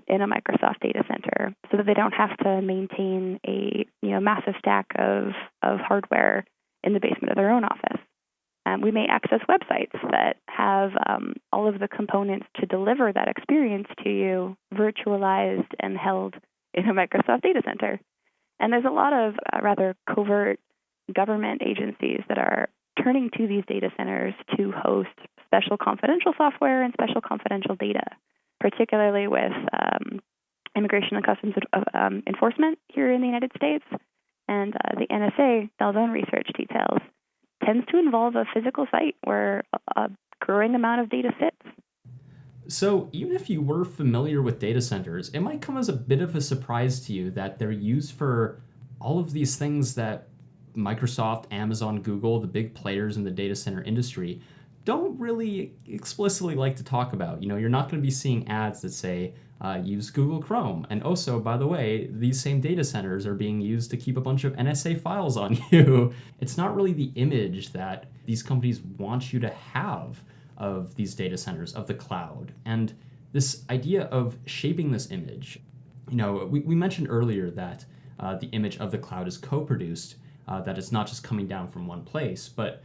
in a Microsoft data center so that they don't have to maintain a massive stack of hardware in the basement of their own office. We may access websites that have all of the components to deliver that experience to you virtualized and held in a Microsoft data center. And there's a lot of rather covert government agencies that are turning to these data centers to host special confidential software and special confidential data, particularly with Immigration and Customs Enforcement here in the United States. And the NSA, Bell's own research details, tends to involve a physical site where a growing amount of data sits. So even if you were familiar with data centers, it might come as a bit of a surprise to you that they're used for all of these things that Microsoft, Amazon, Google, the big players in the data center industry, don't really explicitly like to talk about. You're not going to be seeing ads that say, use Google Chrome. And also, by the way, these same data centers are being used to keep a bunch of NSA files on you. It's not really the image that these companies want you to have of these data centers, of the cloud. And this idea of shaping this image, we mentioned earlier that the image of the cloud is co-produced, that it's not just coming down from one place, but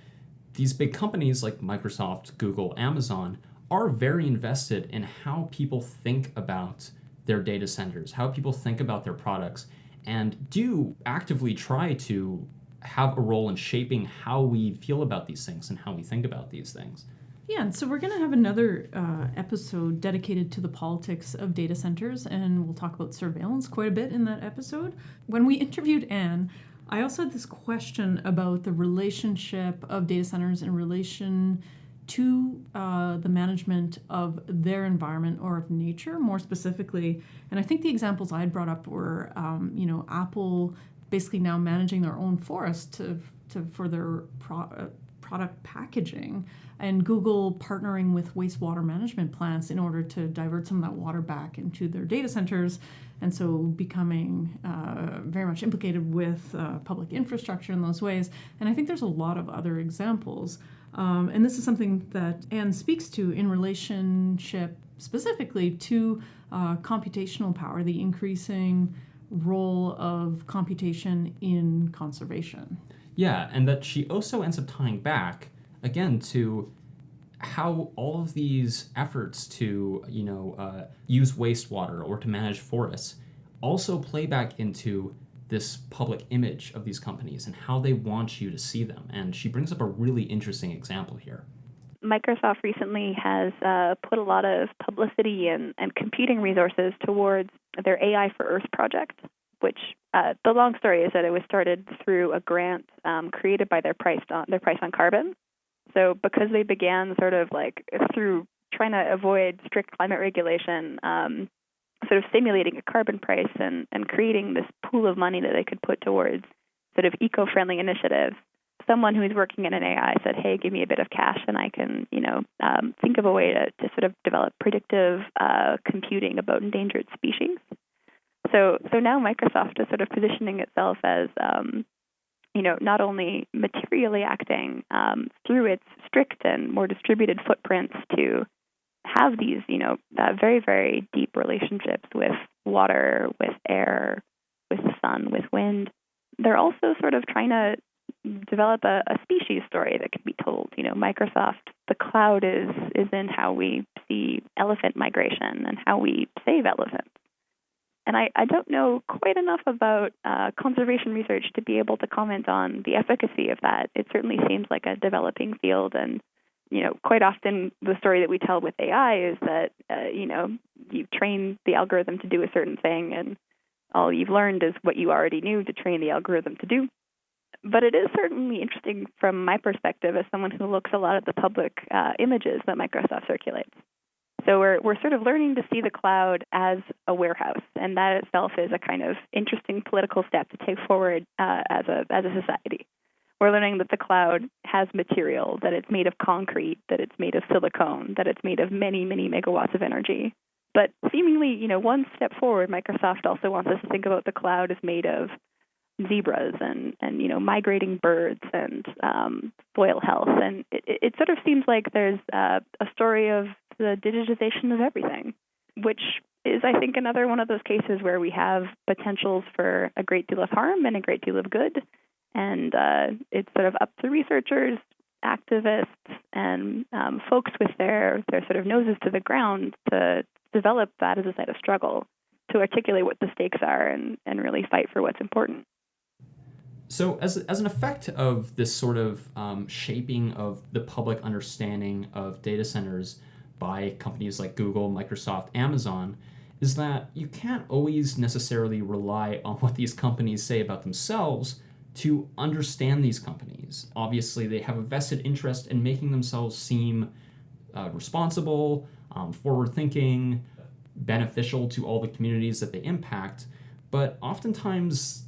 these big companies like Microsoft, Google, Amazon are very invested in how people think about their data centers, how people think about their products, and do actively try to have a role in shaping how we feel about these things and how we think about these things. Yeah, and so we're going to have another episode dedicated to the politics of data centers, and we'll talk about surveillance quite a bit in that episode. When we interviewed Anne, I also had this question about the relationship of data centers in relation to the management of their environment or of nature, more specifically. And I think the examples I had brought up were, Apple basically now managing their own forest for their product packaging, and Google partnering with wastewater management plants in order to divert some of that water back into their data centers, and so becoming very much implicated with public infrastructure in those ways. And I think there's a lot of other examples. And this is something that Anne speaks to in relationship specifically to computational power, the increasing role of computation in conservation. Yeah, and that she also ends up tying back, again, to how all of these efforts to, use wastewater or to manage forests also play back into this public image of these companies and how they want you to see them. And she brings up a really interesting example here. Microsoft recently has put a lot of publicity and computing resources towards their AI for Earth project, which the long story is that it was started through a grant created by their price on carbon. So because they began sort of like through trying to avoid strict climate regulation, sort of simulating a carbon price and creating this pool of money that they could put towards sort of eco-friendly initiatives. Someone who's working in an AI said, hey, give me a bit of cash and I can, think of a way to sort of develop predictive computing about endangered species. So now Microsoft is sort of positioning itself as, not only materially acting through its strict and more distributed footprints to have these, very, very deep relationships with water, with air, with the sun, with wind. They're also sort of trying to develop a species story that can be told. Microsoft, the cloud is in how we see elephant migration and how we save elephants. And I don't know quite enough about conservation research to be able to comment on the efficacy of that. It certainly seems like a developing field, and quite often the story that we tell with AI is that you train the algorithm to do a certain thing, and all you've learned is what you already knew to train the algorithm to do. But it is certainly interesting from my perspective as someone who looks a lot at the public images that Microsoft circulates. So we're sort of learning to see the cloud as a warehouse, and that itself is a kind of interesting political step to take forward as a society. We're learning that the cloud has material, that it's made of concrete, that it's made of silicone, that it's made of many, many megawatts of energy. But seemingly, one step forward, Microsoft also wants us to think about the cloud as made of zebras and migrating birds and soil health. And it sort of seems like there's a story of the digitization of everything, which is, I think, another one of those cases where we have potentials for a great deal of harm and a great deal of good. And it's sort of up to researchers, activists, and folks with their sort of noses to the ground to develop that as a site of struggle, to articulate what the stakes are and really fight for what's important. So as an effect of this sort of shaping of the public understanding of data centers by companies like Google, Microsoft, Amazon, is that you can't always necessarily rely on what these companies say about themselves to understand these companies. Obviously, they have a vested interest in making themselves seem responsible, forward-thinking, beneficial to all the communities that they impact, but oftentimes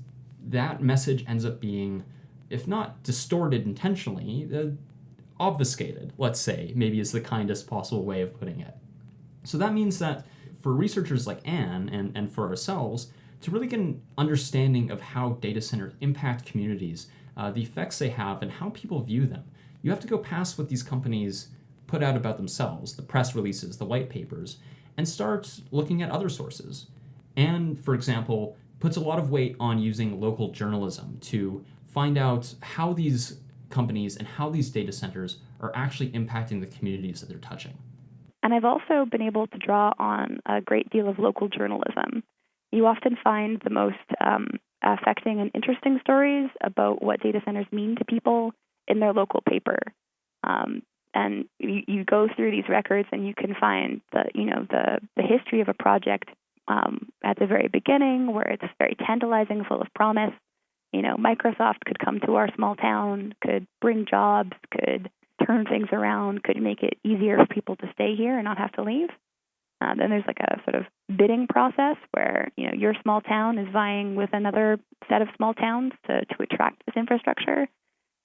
that message ends up being, if not distorted intentionally, obfuscated, let's say, maybe is the kindest possible way of putting it. So that means that for researchers like Anne and for ourselves, to really get an understanding of how data centers impact communities, the effects they have, and how people view them, you have to go past what these companies put out about themselves, the press releases, the white papers, and start looking at other sources. And, for example, puts a lot of weight on using local journalism to find out how these companies and how these data centers are actually impacting the communities that they're touching. And I've also been able to draw on a great deal of local journalism. You often find the most affecting and interesting stories about what data centers mean to people in their local paper. And you go through these records and you can find the history of a project at the very beginning, where it's very tantalizing, full of promise. Microsoft could come to our small town, could bring jobs, could turn things around, could make it easier for people to stay here and not have to leave. Then there's like a sort of bidding process where your small town is vying with another set of small towns to attract this infrastructure.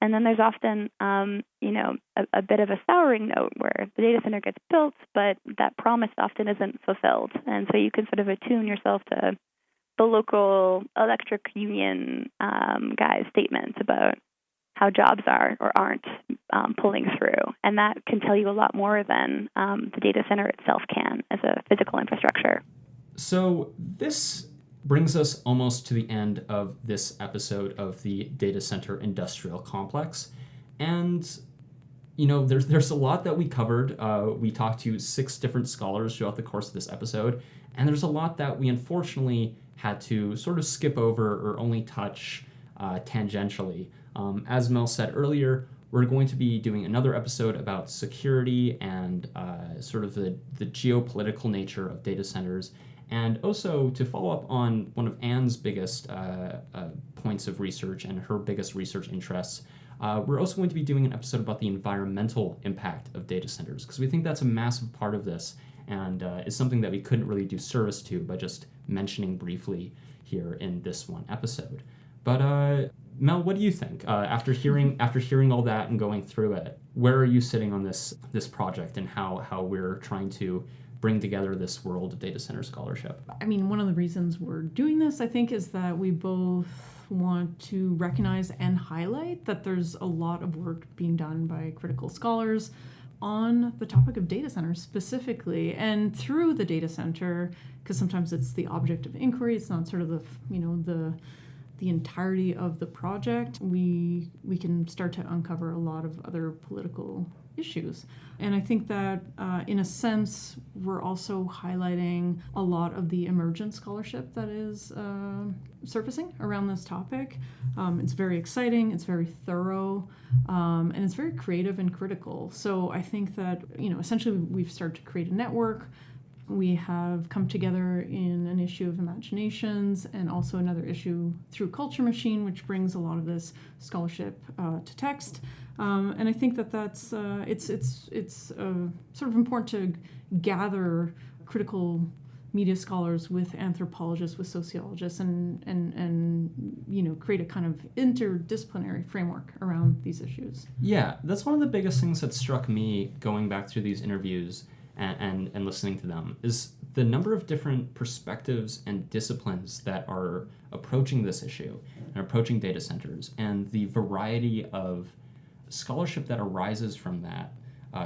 And then there's often a bit of a souring note where the data center gets built, but that promise often isn't fulfilled. And so you can sort of attune yourself to the local electric union guys' statements about how jobs are or aren't pulling through. And that can tell you a lot more than the data center itself can as a physical infrastructure. So this brings us almost to the end of this episode of the data center industrial complex. And, there's a lot that we covered. We talked to 6 different scholars throughout the course of this episode. And there's a lot that we unfortunately had to sort of skip over or only touch tangentially. As Mel said earlier, we're going to be doing another episode about security and sort of the geopolitical nature of data centers. And also, to follow up on one of Anne's biggest points of research and her biggest research interests, we're also going to be doing an episode about the environmental impact of data centers, because we think that's a massive part of this. and is something that we couldn't really do service to by just mentioning briefly here in this one episode. But Mel, what do you think? After hearing all that and going through it, where are you sitting on this project and how we're trying to bring together this world of data center scholarship? I mean, one of the reasons we're doing this, I think, is that we both want to recognize and highlight that there's a lot of work being done by critical scholars on the topic of data centers specifically, and through the data center, because sometimes it's the object of inquiry, it's not sort of the entirety of the project. We can start to uncover a lot of other political issues. And I think that in a sense, we're also highlighting a lot of the emergent scholarship that is surfacing around this topic. It's very exciting, it's very thorough, and it's very creative and critical. So I think that, essentially we've started to create a network. We have come together in an issue of Imaginations and also another issue through Culture Machine, which brings a lot of this scholarship to text. And I think that that's it's sort of important to gather critical media scholars with anthropologists, with sociologists, and create a kind of interdisciplinary framework around these issues. Yeah, that's one of the biggest things that struck me going back through these interviews and listening to them, is the number of different perspectives and disciplines that are approaching this issue and approaching data centers, and the variety of scholarship that arises from that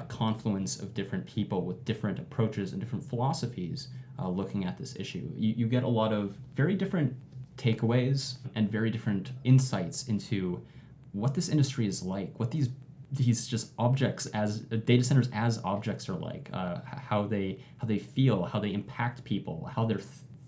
confluence of different people with different approaches and different philosophies looking at this issue. You get a lot of very different takeaways and very different insights into what this industry is like, what these just objects as data centers as objects are like, how they feel, how they impact people, how they're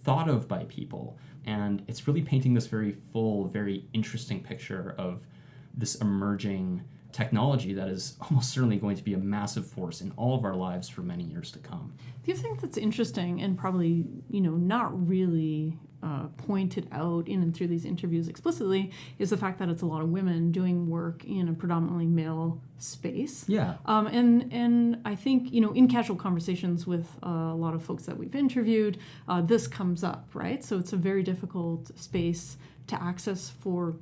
thought of by people. And it's really painting this very full, very interesting picture of this emerging technology that is almost certainly going to be a massive force in all of our lives for many years to come. The other thing that's interesting and probably, not really pointed out in and through these interviews explicitly is the fact that it's a lot of women doing work in a predominantly male space. Yeah. And I think, in casual conversations with a lot of folks that we've interviewed, this comes up, right? So it's a very difficult space to access for,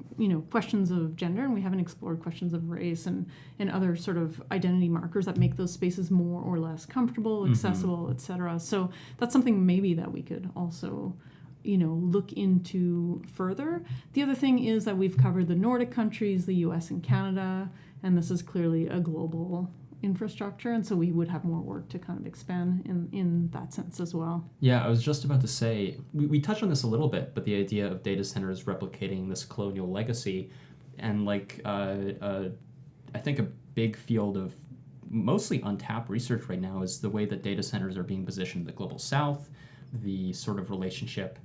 questions of gender, and we haven't explored questions of race and other sort of identity markers that make those spaces more or less comfortable, accessible, et cetera. So that's something maybe that we could also look into further. The other thing is that we've covered the Nordic countries, the US and Canada, and this is clearly a global infrastructure, and so we would have more work to kind of expand in that sense as well. Yeah, I was just about to say, we touched on this a little bit, but the idea of data centers replicating this colonial legacy, and I think a big field of mostly untapped research right now is the way that data centers are being positioned in the global south, the sort of relationship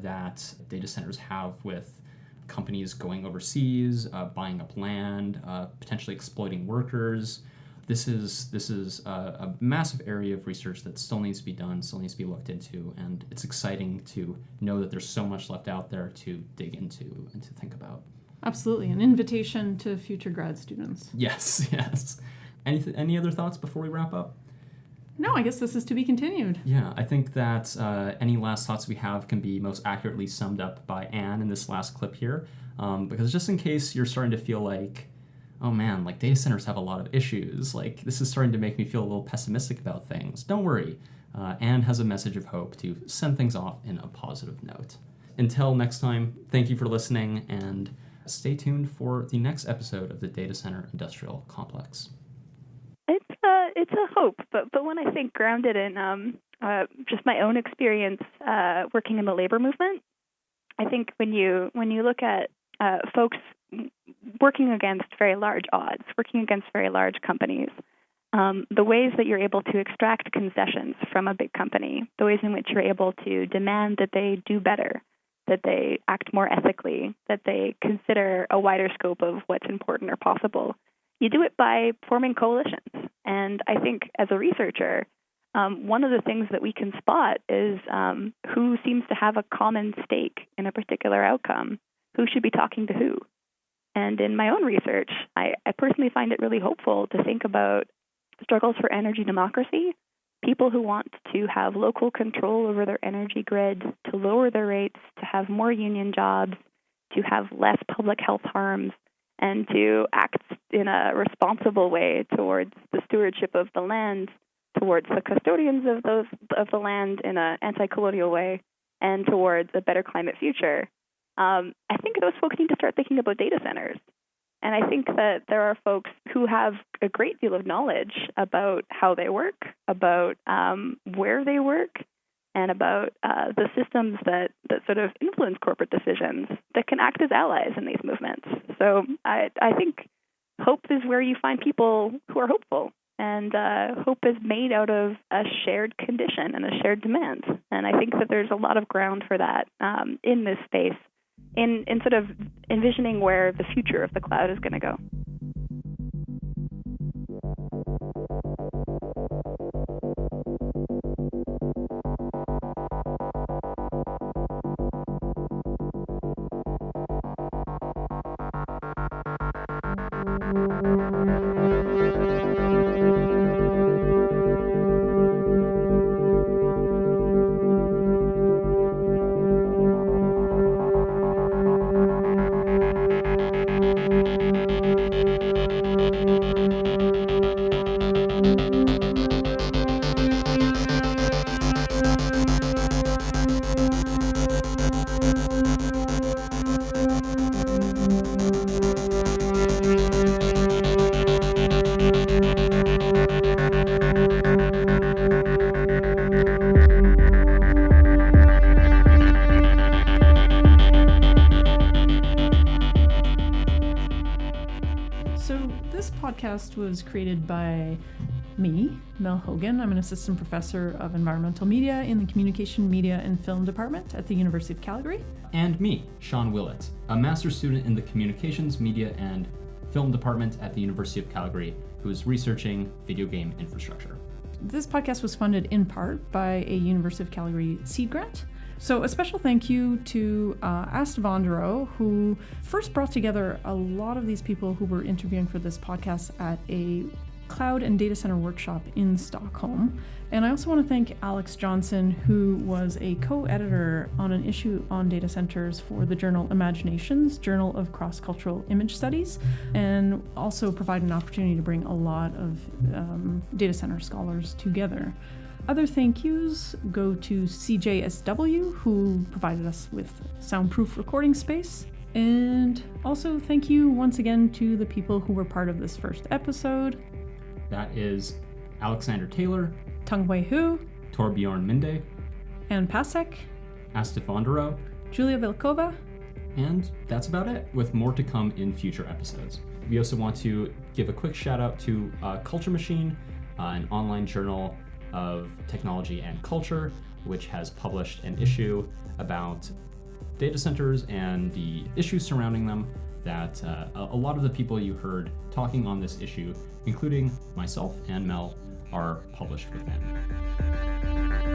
that data centers have with companies going overseas, buying up land, potentially exploiting workers. This is a massive area of research that still needs to be done, still needs to be looked into, and it's exciting to know that there's so much left out there to dig into and to think about. Absolutely, an invitation to future grad students. Yes. Any other thoughts before we wrap up? No, I guess this is to be continued. Yeah, I think that any last thoughts we have can be most accurately summed up by Anne in this last clip here, because just in case you're starting to feel like, oh man, like data centers have a lot of issues, like this is starting to make me feel a little pessimistic about things, don't worry. Anne has a message of hope to send things off in a positive note. Until next time, thank you for listening, and stay tuned for the next episode of the Data Center Industrial Complex. It's a hope, but when I think grounded in just my own experience working in the labor movement, I think when you look at folks working against very large odds, working against very large companies, the ways that you're able to extract concessions from a big company, the ways in which you're able to demand that they do better, that they act more ethically, that they consider a wider scope of what's important or possible. You do it by forming coalitions. And I think as a researcher, one of the things that we can spot is who seems to have a common stake in a particular outcome, who should be talking to who. And in my own research, I personally find it really hopeful to think about struggles for energy democracy people who want to have local control over their energy grid, to lower their rates, to have more union jobs, to have less public health harms, and to act in a responsible way towards the stewardship of the land, towards the custodians of the land in an anti-colonial way, and towards a better climate future. I think those folks need to start thinking about data centers. And I think that there are folks who have a great deal of knowledge about how they work, about where they work, and about the systems that sort of influence corporate decisions that can act as allies in these movements. So I think hope is where you find people who are hopeful. And hope is made out of a shared condition and a shared demand. And I think that there's a lot of ground for that in this space, in sort of envisioning where the future of the cloud is going to go. Was created by me, Mel Hogan. I'm an assistant professor of environmental media in the Communication, Media, and Film Department at the University of Calgary. And me, Sean Willett, a master's student in the Communications, Media, and Film Department at the University of Calgary, who is researching video game infrastructure. This podcast was funded in part by a University of Calgary seed grant. So a special thank you to Asta Vondero, who first brought together a lot of these people who were interviewing for this podcast at a cloud and data center workshop in Stockholm. And I also want to thank Alex Johnson, who was a co-editor on an issue on data centers for the journal Imaginations, Journal of Cross-Cultural Image Studies, and also provide an opportunity to bring a lot of data center scholars together. Other thank yous go to CJSW, who provided us with soundproof recording space. And also thank you once again to the people who were part of this first episode. That is Alexander Taylor, Tungwei Hu, Torbjorn Minde, Ann Pasek, Asta Vondero, Julia Vilkova. And that's about it, with more to come in future episodes. We also want to give a quick shout out to Culture Machine, an online journal of technology and culture, which has published an issue about data centers and the issues surrounding them that a lot of the people you heard talking on this issue, including myself and Mel, are published with them.